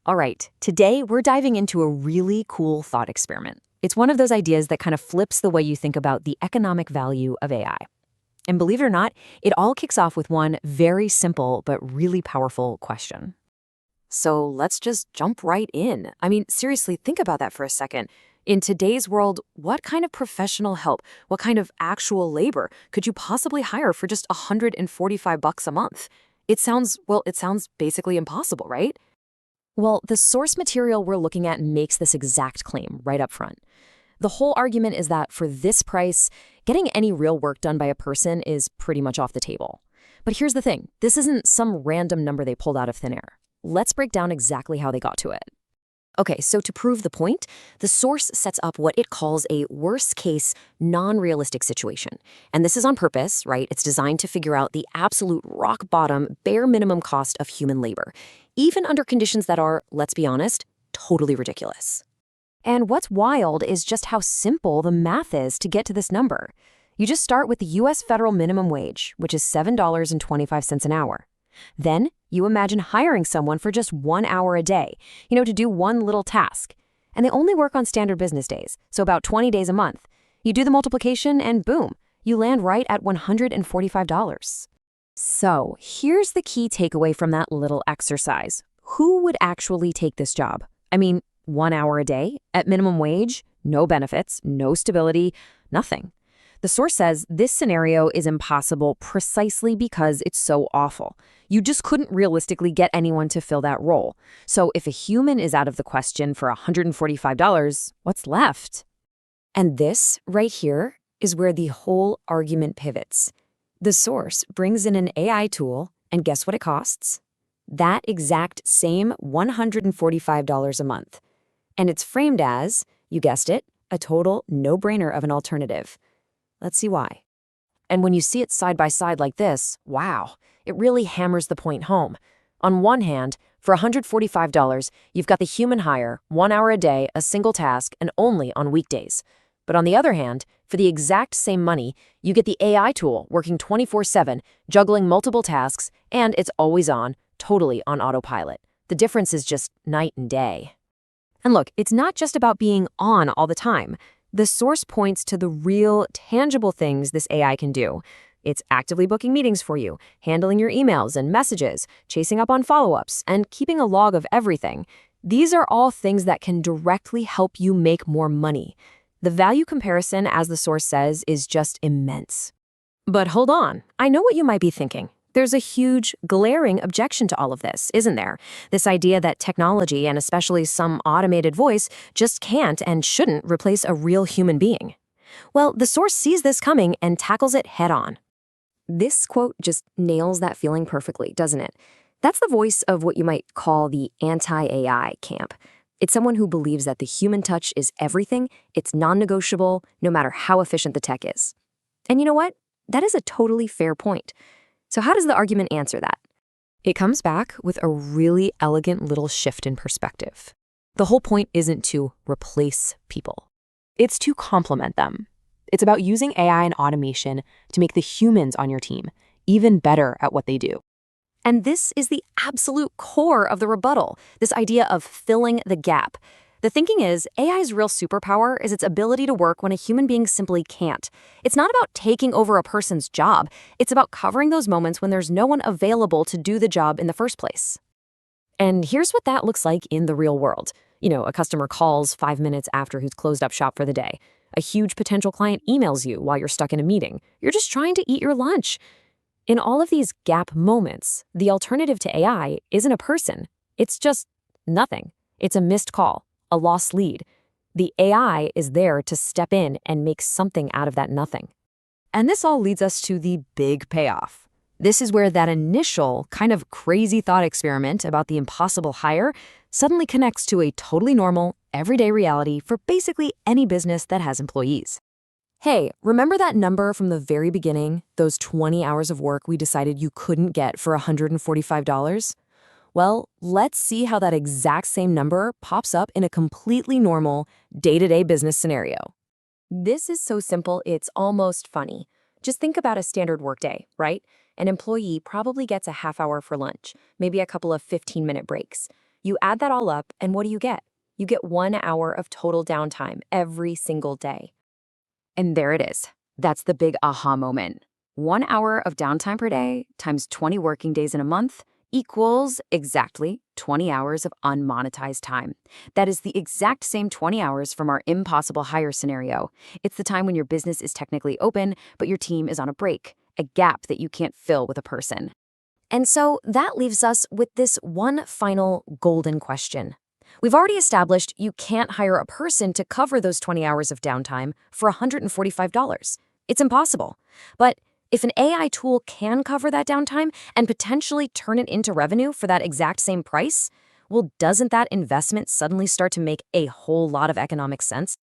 All right, today we're diving into a really cool thought experiment. It's one of those ideas that kind of flips the way you think about the economic value of AI. And believe it or not, it all kicks off with one very simple but really powerful question. So let's just jump right in. I mean, seriously, think about that for a second. In today's world, what kind of professional help, what kind of actual labor could you possibly hire for just $145 a month? It sounds basically impossible, right? Well, the source material we're looking at makes this exact claim right up front. The whole argument is that for this price, getting any real work done by a person is pretty much off the table. But here's the thing, this isn't some random number they pulled out of thin air. Let's break down exactly how they got to it. Okay, so to prove the point, the source sets up what it calls a worst-case, non-realistic situation. And this is on purpose, right? It's designed to figure out the absolute rock-bottom, bare minimum cost of human labor, even under conditions that are, let's be honest, totally ridiculous. And what's wild is just how simple the math is to get to this number. You just start with the U.S. federal minimum wage, which is $7.25 an hour. Then you imagine hiring someone for just 1 hour a day, to do one little task. And they only work on standard business days, so about 20 days a month. You do the multiplication and boom, you land right at $145. So here's the key takeaway from that little exercise. Who would actually take this job? I mean, 1 hour a day at minimum wage, no benefits, no stability, nothing. The source says this scenario is impossible precisely because it's so awful. You just couldn't realistically get anyone to fill that role. So if a human is out of the question for $145, what's left? And this right here is where the whole argument pivots. The source brings in an AI tool, and guess what it costs? That exact same $145 a month. And it's framed as, you guessed it, a total no-brainer of an alternative. Let's see why. And when you see it side by side like this, wow, it really hammers the point home. On one hand, for $145, you've got the human hire, 1 hour a day, a single task, and only on weekdays. But on the other hand, for the exact same money, you get the AI tool working 24/7, juggling multiple tasks, and it's always on, totally on autopilot. The difference is just night and day. And look, it's not just about being on all the time. The source points to the real, tangible things this AI can do. It's actively booking meetings for you, handling your emails and messages, chasing up on follow-ups, and keeping a log of everything. These are all things that can directly help you make more money. The value comparison, as the source says, is just immense. But hold on, I know what you might be thinking. There's a huge, glaring objection to all of this, isn't there? This idea that technology, and especially some automated voice, just can't and shouldn't replace a real human being. Well, the source sees this coming and tackles it head-on. This quote just nails that feeling perfectly, doesn't it? That's the voice of what you might call the anti-AI camp. It's someone who believes that the human touch is everything, it's non-negotiable, no matter how efficient the tech is. And you know what? That is a totally fair point. So how does the argument answer that? It comes back with a really elegant little shift in perspective. The whole point isn't to replace people. It's to complement them. It's about using AI and automation to make the humans on your team even better at what they do. And this is the absolute core of the rebuttal, this idea of filling the gap. The thinking is, AI's real superpower is its ability to work when a human being simply can't. It's not about taking over a person's job. It's about covering those moments when there's no one available to do the job in the first place. And here's what that looks like in the real world. A customer calls 5 minutes after he's closed up shop for the day. A huge potential client emails you while you're stuck in a meeting. You're just trying to eat your lunch. In all of these gap moments, the alternative to AI isn't a person. It's just nothing. It's a missed call. A lost lead. The AI is there to step in and make something out of that nothing. And this all leads us to the big payoff. This is where that initial kind of crazy thought experiment about the impossible hire suddenly connects to a totally normal, everyday reality for basically any business that has employees. Hey, remember that number from the very beginning, those 20 hours of work we decided you couldn't get for $145? Well, let's see how that exact same number pops up in a completely normal, day-to-day business scenario. This is so simple, it's almost funny. Just think about a standard workday, right? An employee probably gets a half hour for lunch, maybe a couple of 15-minute breaks. You add that all up, and what do you get? You get 1 hour of total downtime every single day. And there it is. That's the big aha moment. 1 hour of downtime per day times 20 working days in a month equals exactly 20 hours of unmonetized time. That is the exact same 20 hours from our impossible hire scenario. It's the time when your business is technically open, but your team is on a break, a gap that you can't fill with a person. And so that leaves us with this one final golden question. We've already established you can't hire a person to cover those 20 hours of downtime for $145. It's impossible. But if an AI tool can cover that downtime and potentially turn it into revenue for that exact same price, well, doesn't that investment suddenly start to make a whole lot of economic sense?